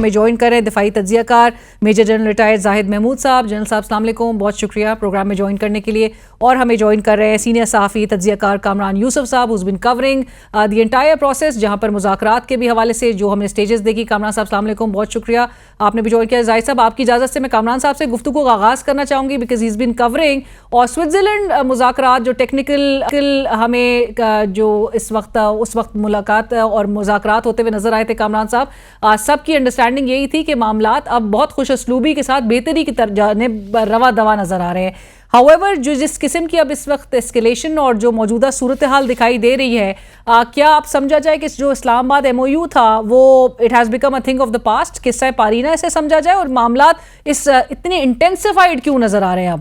ہمیں جوائن کر رہے ہیں دفاعی تجزیہ کار میجر جنرل ریٹائرڈ زاہد محمود صاحب. جنرل صاحب السلام علیکم, بہت شکریہ پروگرام میں جوائن کرنے کے لیے. اور ہمیں جوائن کر رہے ہیں سینئر صحافی تجزیہ کار کامران یوسف صاحب who's been covering the entire process, جہاں پر مذاکرات کے بھی حوالے سے جو ہم نے اسٹیجز دیکھی. کامران صاحب السلام علیکم, بہت شکریہ آپ نے بھی جوائن کیا. زاہد صاحب آپ کی اجازت سے میں کامران صاحب سے گفتگو کا آغاز کرنا چاہوں گی بیکاز ہیز بین کورنگ, اور سوئٹزرلینڈ مذاکرات جو ٹیکنیکل ہمیں جو اس وقت ملاقات اور مذاکرات ہوتے ہوئے نظر آئے تھے کامران صاحب, سب کی انڈرسٹینڈنگ یہی تھی کہ معاملات اب بہت خوش اسلوبی کے ساتھ بہتری کی جانب رواں دواں نظر آ رہے ہیں. ہاؤیور جو جس قسم کی اب اس وقت اسکیلیشن اور جو موجودہ صورتحال دکھائی دے رہی ہے, کیا آپ سمجھا جائے کہ جو اسلام آباد ایم او یو تھا وہ it has become a thing of the past, قصہ پارینہ اسے سمجھا جائے, اور معاملات اس اتنے انٹینسیفائڈ کیوں نظر آ رہے ہیں اب؟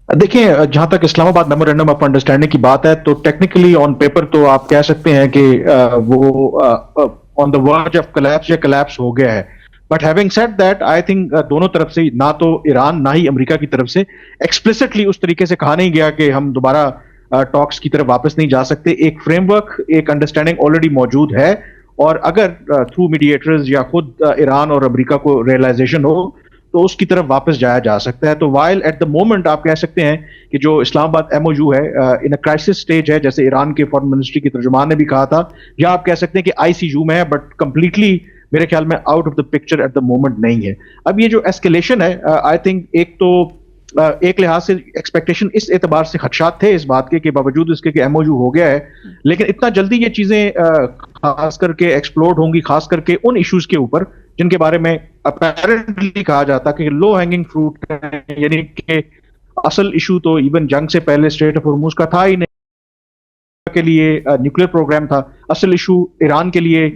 دیکھیں, جہاں تک اسلام آباد میمورینڈم آف انڈرسٹینڈنگ کی بات ہے تو ٹیکنیکلی آن پیپر تو آپ کہہ سکتے ہیں کہ وہ آن دا ورج آف کلیپس یا کلیپس ہو گیا ہے. But having said that I think دونوں طرف سے, نہ تو ایران نہ ہی امریکہ کی طرف سے ایکسپلسٹلی اس طریقے سے کہا نہیں گیا کہ ہم دوبارہ ٹاکس کی طرف واپس نہیں جا سکتے. ایک فریم ورک, ایک انڈرسٹینڈنگ آلریڈی موجود ہے, اور اگر تھرو میڈیٹرز یا خود ایران اور امریکہ کو ریئلائزیشن ہو تو اس کی طرف واپس جایا جا سکتا ہے. تو وائل ایٹ دا مومنٹ آپ کہہ سکتے ہیں کہ جو اسلام آباد ایم او یو ہے ان اے کرائسس سٹیج ہے, جیسے ایران کے فارن منسٹری کی ترجمان نے بھی کہا تھا, یا آپ کہہ سکتے ہیں کہ آئی سی یو میں ہے, بٹ کمپلیٹلی میرے خیال میں out of the picture at the moment نہیں ہے. اب یہ جو ایسکیلیشن ہے, آئی تھنک ایک لحاظ سے ایکسپیکٹیشن اس اعتبار سے خدشات تھے اس بات کے کہ باوجود اس کے کہ ایم او یو ہو گیا ہے, لیکن اتنا جلدی یہ چیزیں خاص کر کے ایکسپلوڈ ہوں گی, خاص کر کے ان ایشوز کے اوپر جن کے بارے میں اپیرنٹلی کہا جاتا کہ لو ہینگنگ فروٹ, یعنی کہ اصل ایشو تو ایون جنگ سے پہلے اسٹریٹ آف ہرمز کا تھا ہی نہیں, کے لیے نیوکلیر پروگرام تھا. اصل ایشو ایران کے لیے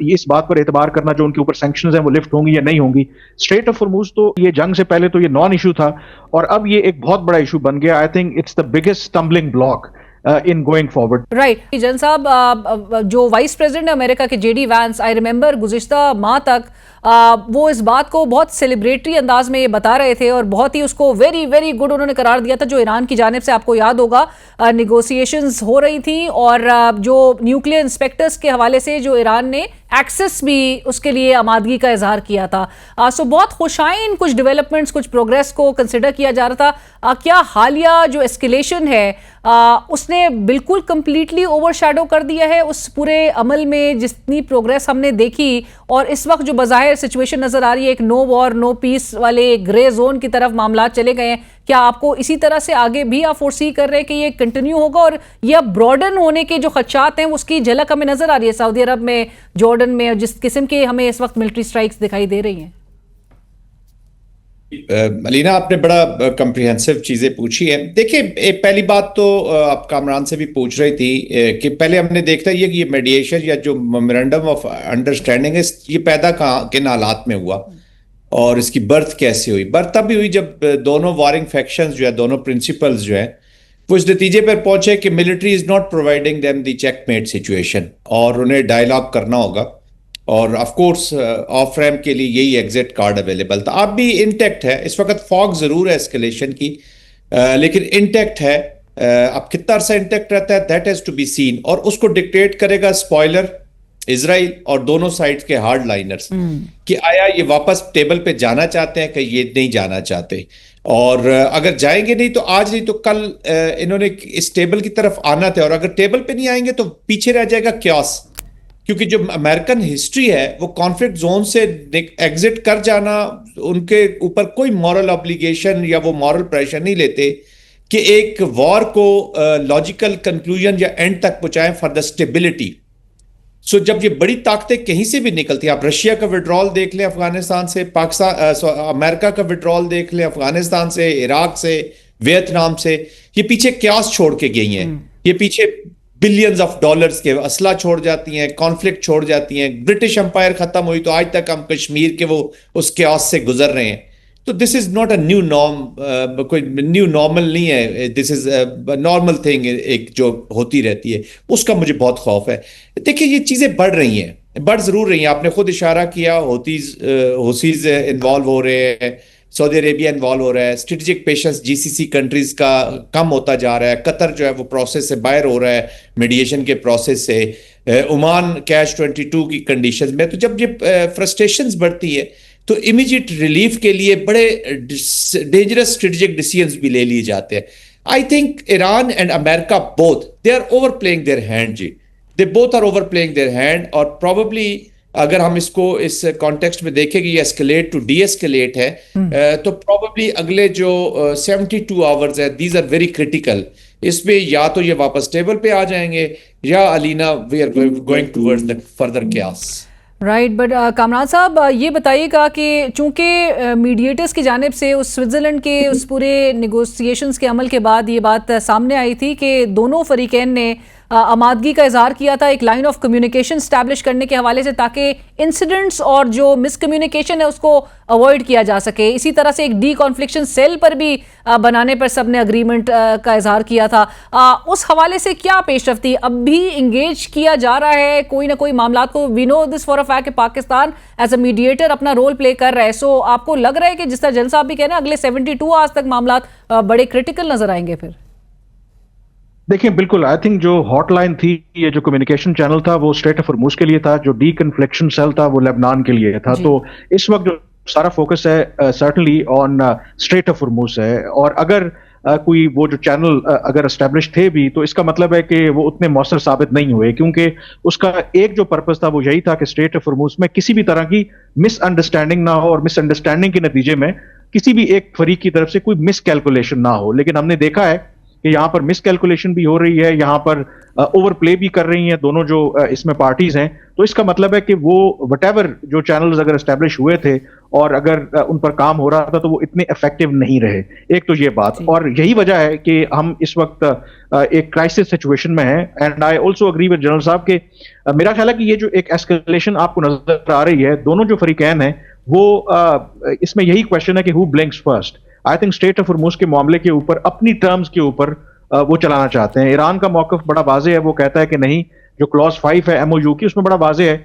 اس بات پر اعتبار کرنا جو ان کے اوپر سینکشنز ہیں وہ لفٹ ہوں گی یا نہیں ہوں گی. اسٹریٹ آف ہرمز تو یہ جنگ سے پہلے تو یہ نان ایشو تھا, اور اب یہ ایک بہت بڑا ایشو بن گیا. I think it's the biggest stumbling block in going forward. Right. جن صاحب جو وائس پریزیڈنٹ امریکہ کے J D Vance, I remember گزشتہ ماہ تک وہ اس بات کو بہت سیلیبریٹری انداز میں یہ بتا رہے تھے اور بہت ہی اس کو ویری ویری گڈ انہوں نے قرار دیا تھا. جو ایران کی جانب سے آپ کو یاد ہوگا نیگوسیشنز ہو رہی تھیں, اور جو نیوکلیئر انسپیکٹرز کے حوالے سے جو ایران نے ایکسس بھی اس کے لیے آمادگی کا اظہار کیا تھا. سو بہت خوشائن کچھ ڈیولپمنٹس, کچھ پروگریس کو کنسیڈر کیا جا رہا تھا. کیا حالیہ جو اسکیلیشن ہے اس نے بالکل کمپلیٹلی اوور شیڈو کر دیا ہے اس پورے عمل میں جتنی پروگریس ہم نے دیکھی, اور اس وقت جو بظاہر سچویشن نظر آ رہی ہے ایک نو وار نو پیس والے گرے زون کی طرف معاملات چلے گئے ہیں, کیا آپ کو اسی طرح سے آگے بھی آپ فورسی کر رہے ہیں کہ یہ کنٹینیو ہوگا, اور یہ اب براڈن ہونے کے جو خدشات ہیں اس کی جھلک ہمیں نظر آ رہی ہے سعودی عرب میں, جارڈن میں, اور جس قسم کے ہمیں اس وقت ملٹری سٹرائکس دکھائی دے رہی ہیں؟ علینا, آپ نے بڑا کمپریہنسو چیزیں پوچھی ہیں. دیکھیں, پہلی بات تو آپ کامران سے بھی پوچھ رہی تھی کہ پہلے ہم نے دیکھتا یہ کہ یہ میڈیشن یا جو میمورینڈم آف انڈرسٹینڈنگ ہے یہ پیدا کن حالات میں ہوا, اور اس کی برتھ کیسے ہوئی. برتھ تب بھی ہوئی جب دونوں وارنگ فیکشنز جو ہے, دونوں پرنسپلز جو ہیں, وہ اس نتیجے پر پہنچے کہ military is not providing them the checkmate situation, اور انہیں ڈائلاگ کرنا ہوگا, اور آف کورس آف ریم کے لیے یہی ایگزٹ کارڈ اویلیبل تھا. اب بھی انٹیکٹ ہے, اس وقت فاگ ضرور ہے اسکیلیشن کی, لیکن انٹیکٹ ہے. اب کتنا عرصہ انٹیکٹ رہتا ہے that has to be seen, اور اس کو ڈکٹیٹ کرے گا اسپوائلر اسرائیل اور دونوں سائڈ کے ہارڈ لائنرز کہ آیا یہ واپس ٹیبل پہ جانا چاہتے ہیں کہ یہ نہیں جانا چاہتے. اور اگر جائیں گے نہیں تو آج نہیں تو کل انہوں نے اس ٹیبل کی طرف آنا تھا, اور اگر ٹیبل پہ نہیں آئیں گے تو پیچھے رہ جائے گا کیوس, کیونکہ جو امریکن ہسٹری ہے وہ کانفلکٹ زون سے ایگزٹ کر جانا, ان کے اوپر کوئی مورل ابلیگیشن یا وہ مورل پریشر نہیں لیتے کہ ایک وار کو لاجیکل کنکلوژن یا اینڈ تک پہنچائیں فار دا اسٹیبلٹی. سو جب یہ بڑی طاقتیں کہیں سے بھی نکلتی ہیں, آپ رشیا کا وڈرال دیکھ لیں افغانستان سے, امریکہ کا وڈرال دیکھ لیں افغانستان سے, عراق سے, ویتنام سے, یہ پیچھے کیاس چھوڑ کے گئی ہیں, یہ پیچھے بلینز آف ڈالرز کے اسلحہ چھوڑ جاتی ہیں, کانفلکٹ چھوڑ جاتی ہیں. برٹش امپائر ختم ہوئی تو آج تک ہم کشمیر کے وہ اس کیاس سے گزر رہے ہیں. تو this is not a new norm, کوئی نیو نارمل نہیں ہے, دس از نارمل تھنگ ایک جو ہوتی رہتی ہے, اس کا مجھے بہت خوف ہے. دیکھیں یہ چیزیں بڑھ رہی ہیں, بڑھ ضرور رہی ہیں. آپ نے خود اشارہ کیا ہوتیز انوالو ہو رہے ہیں, سعودی عربیہ انوالو ہو رہا ہے, اسٹریٹجک پیشنس جی سی سی کنٹریز کا کم ہوتا جا رہا ہے, قطر جو ہے وہ پروسیس سے باہر ہو رہا ہے, میڈیشن کے پروسیس سے, عمان کیچ 22 کی کنڈیشنز میں. تو جب یہ فرسٹریشنز بڑھتی ہے تو امیجیٹ ریلیف کے لیے بڑے ڈینجرس اسٹریٹجک ڈیسیژنز بھی لے لیے جاتے ہیں. آئی تھنک ایران اینڈ امریکہ both they are overplaying their hand. جی they both are overplaying their hand. اور پروبیبلی اگر ہم اس کو اس کانٹیکسٹ میں دیکھیں کہ یہ اسکیلیٹ ٹو ڈی اسکیلیٹ ہے تو پروبیبلی اگلے جو 72 آورز ہے دیز آر ویری کریٹیکل. اس میں یا تو یہ واپس ٹیبل پہ آ جائیں گے یا Aleena we are going towards the further chaos. Right. But Kamran صاحب یہ بتائیے گا کہ چونکہ میڈیٹرز کی جانب سے اس سوئٹزرلینڈ کے اس پورے نیگوسیشنز کے عمل کے بعد یہ بات سامنے آئی تھی کہ دونوں فریقین نے آمادگی کا اظہار کیا تھا ایک لائن آف کمیونیکیشن اسٹیبلش کرنے کے حوالے سے تاکہ انسیڈنٹس اور جو مس کمیونیکیشن ہے اس کو اوائڈ کیا جا سکے. اسی طرح سے ایک ڈی کانفلکشن سیل پر بھی بنانے پر سب نے اگریمنٹ کا اظہار کیا تھا. اس حوالے سے کیا پیش رفت تھی؟ اب بھی انگیج کیا جا رہا ہے کوئی نہ کوئی معاملات کو؟ وی نو دس فار اے فیکٹ کہ پاکستان ایز اے میڈیٹر اپنا رول پلے کر رہا ہے. سو آپ کو لگ رہا ہے کہ جس طرح جن صاحب بھی کہہ رہے ہیں اگلے 72 آورز تک معاملات بڑے کریٹیکل نظر آئیں گے؟ پھر دیکھیں بالکل آئی تھنک جو ہاٹ لائن تھی یہ جو کمیونیکیشن چینل تھا وہ اسٹریٹ آف ہرموز کے لیے تھا, جو ڈی کنفلکشن سیل تھا وہ لیبنان کے لیے تھا. تو اس وقت جو سارا فوکس ہے سرٹنلی آن اسٹریٹ آف ہرموز ہے. اور اگر کوئی وہ جو چینل اگر اسٹیبلش تھے بھی تو اس کا مطلب ہے کہ وہ اتنے مؤثر ثابت نہیں ہوئے, کیونکہ اس کا ایک جو پرپز تھا وہ یہی تھا کہ اسٹریٹ آف ہرموز میں کسی بھی طرح کی مس انڈرسٹینڈنگ نہ ہو اور مس انڈرسٹینڈنگ کے نتیجے میں کسی بھی ایک فریق کی طرف سے کوئی مس کیلکولیشن نہ ہو. لیکن ہم نے دیکھا ہے کہ یہاں پر مس کیلکولیشن بھی ہو رہی ہے, یہاں پر اوور پلے بھی کر رہی ہیں دونوں جو اس میں پارٹیز ہیں. تو اس کا مطلب ہے کہ وہ وٹ ایور جو چینلز اگر اسٹیبلش ہوئے تھے اور اگر ان پر کام ہو رہا تھا تو وہ اتنے افیکٹو نہیں رہے. ایک تو یہ بات, اور یہی وجہ ہے کہ ہم اس وقت ایک کرائسس سچویشن میں ہیں. And I also agree with general صاحب کہ میرا خیال ہے کہ یہ جو ایک ایسکیلیشن آپ کو نظر آ رہی ہے دونوں جو فریقین ہیں وہ اس میں یہی کوشچن ہے کہ who blinks first. I think strait of Hormuz کے معاملے کے اوپر اپنی ٹرمز کے اوپر وہ چلانا چاہتے ہیں. ایران کا موقف بڑا واضح ہے, وہ کہتا ہے کہ نہیں, جو کلاس 5 ہے ایم او یو کی اس میں بڑا واضح ہے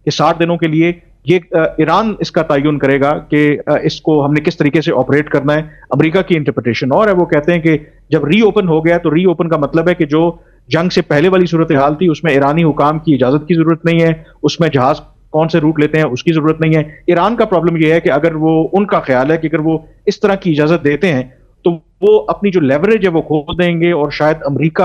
کہ 60 دنوں کے لیے یہ ایران اس کا تعین کرے گا کہ اس کو ہم نے کس طریقے سے آپریٹ کرنا ہے. امریکہ کی انٹرپریٹیشن اور ہے, وہ کہتے ہیں کہ جب ری اوپن ہو گیا تو ری اوپن کا مطلب ہے کہ جو جنگ سے پہلے والی صورتحال تھی اس میں ایرانی حکام کی اجازت کی ضرورت نہیں ہے, اس میں جہاز کون سے روٹ لیتے ہیں اس کی ضرورت نہیں ہے. ایران کا پرابلم یہ ہے کہ اگر وہ ان کا خیال ہے کہ اگر وہ اس طرح کی اجازت دیتے ہیں تو وہ اپنی جو لیوریج ہے وہ کھو دیں گے, اور شاید امریکہ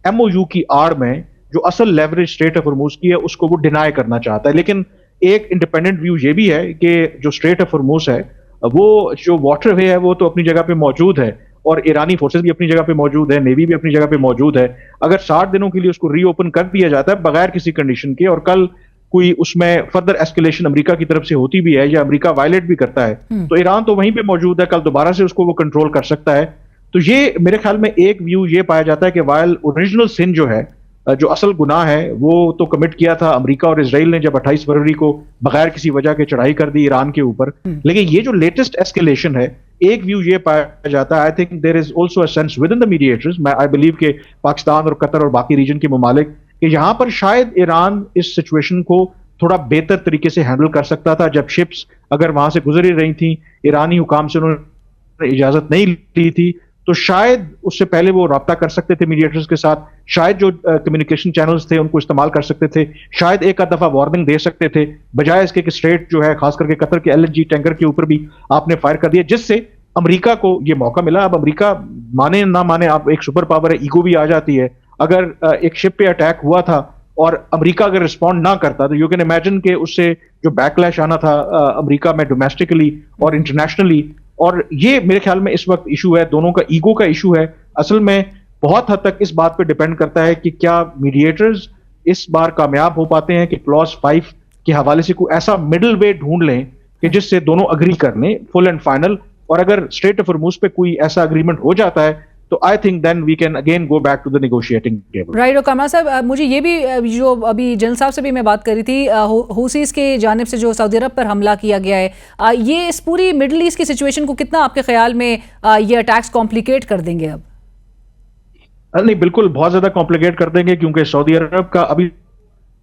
ایم او یو کی آڑ میں جو اصل لیوریج اسٹریٹ آف ہرموز کی ہے اس کو وہ ڈینائی کرنا چاہتا ہے. لیکن ایک انڈیپینڈنٹ ویو یہ بھی ہے کہ جو اسٹریٹ آف ہرموز ہے وہ جو واٹر وے ہے وہ تو اپنی جگہ پہ موجود ہے, اور ایرانی فورسز بھی اپنی جگہ پہ موجود ہے, نیوی بھی اپنی جگہ پہ موجود ہے. اگر 60 دنوں کے لیے اس کو ری اوپن کر دیا جاتا ہے بغیر کسی کنڈیشن کے, اور کل کوئی اس میں فردر ایسکیلیشن امریکہ کی طرف سے ہوتی بھی ہے یا امریکہ وائلیٹ بھی کرتا ہے تو ایران تو وہیں پہ موجود ہے, کل دوبارہ سے اس کو وہ کنٹرول کر سکتا ہے. تو یہ میرے خیال میں ایک ویو یہ پایا جاتا ہے کہ وائل اوریجنل سن جو ہے, جو اصل گناہ ہے وہ تو کمٹ کیا تھا امریکہ اور اسرائیل نے جب 28 فروری کو بغیر کسی وجہ کے چڑھائی کر دی ایران کے اوپر, لیکن یہ جو لیٹسٹ ایسکیلیشن ہے ایک ویو یہ پایا جاتا ہے, I think there is also a sense with in the mediators, میں آئی بلیو کہ پاکستان اور قطر اور باقی ریجن کے ممالک کہ یہاں پر شاید ایران اس سچویشن کو تھوڑا بہتر طریقے سے ہینڈل کر سکتا تھا. جب شپس اگر وہاں سے گزر ہی رہی تھیں, ایرانی حکام سے انہوں نے اجازت نہیں لی تھی, تو شاید اس سے پہلے وہ رابطہ کر سکتے تھے میڈیٹرز کے ساتھ, شاید جو کمیونیکیشن چینلز تھے ان کو استعمال کر سکتے تھے, شاید ایک آدھ دفعہ وارننگ دے سکتے تھے, بجائے اس کے کہ اسٹریٹ جو ہے خاص کر کے قطر کے LNG ٹینکر کے اوپر بھی آپ نے فائر کر دیا, جس سے امریکہ کو یہ موقع ملا. اب امریکہ مانے نہ مانے, آپ ایک سپر پاور ہے, ایگو بھی آ جاتی ہے. اگر ایک شپ پہ اٹیک ہوا تھا اور امریکہ اگر رسپونڈ نہ کرتا تو یو کین امیجن کہ اس سے جو بیک لیش آنا تھا امریکہ میں ڈومیسٹکلی اور انٹرنیشنلی. اور یہ میرے خیال میں اس وقت ایشو ہے, دونوں کا ایگو کا ایشو ہے. اصل میں بہت حد تک اس بات پہ ڈیپینڈ کرتا ہے کہ کیا میڈیٹرز اس بار کامیاب ہو پاتے ہیں کہ کلاس 5 کے حوالے سے کوئی ایسا مڈل وے ڈھونڈ لیں کہ جس سے دونوں اگری کر لیں فل اینڈ فائنل. اور اگر اسٹریٹ آف ہرموز پہ کوئی ایسا اگریمنٹ ہو جاتا ہے تو I think then we can again go back to the negotiating table. Right. اور کامران صاحب مجھے یہ بھی جو ابھی جنرل صاحب سے بھی میں بات کری تھی, حوثیز کے جانب سے جو سعودی عرب پر حملہ کیا گیا ہے, یہ اس پوری مڈل ایسٹ کی سچویشن کو کتنا آپ کے خیال میں یہ اٹیکس کمپلیکیٹ کر دیں گے؟ اب نہیں, بالکل بہت زیادہ کمپلیکیٹ کر دیں گے, کیونکہ سعودی عرب کا ابھی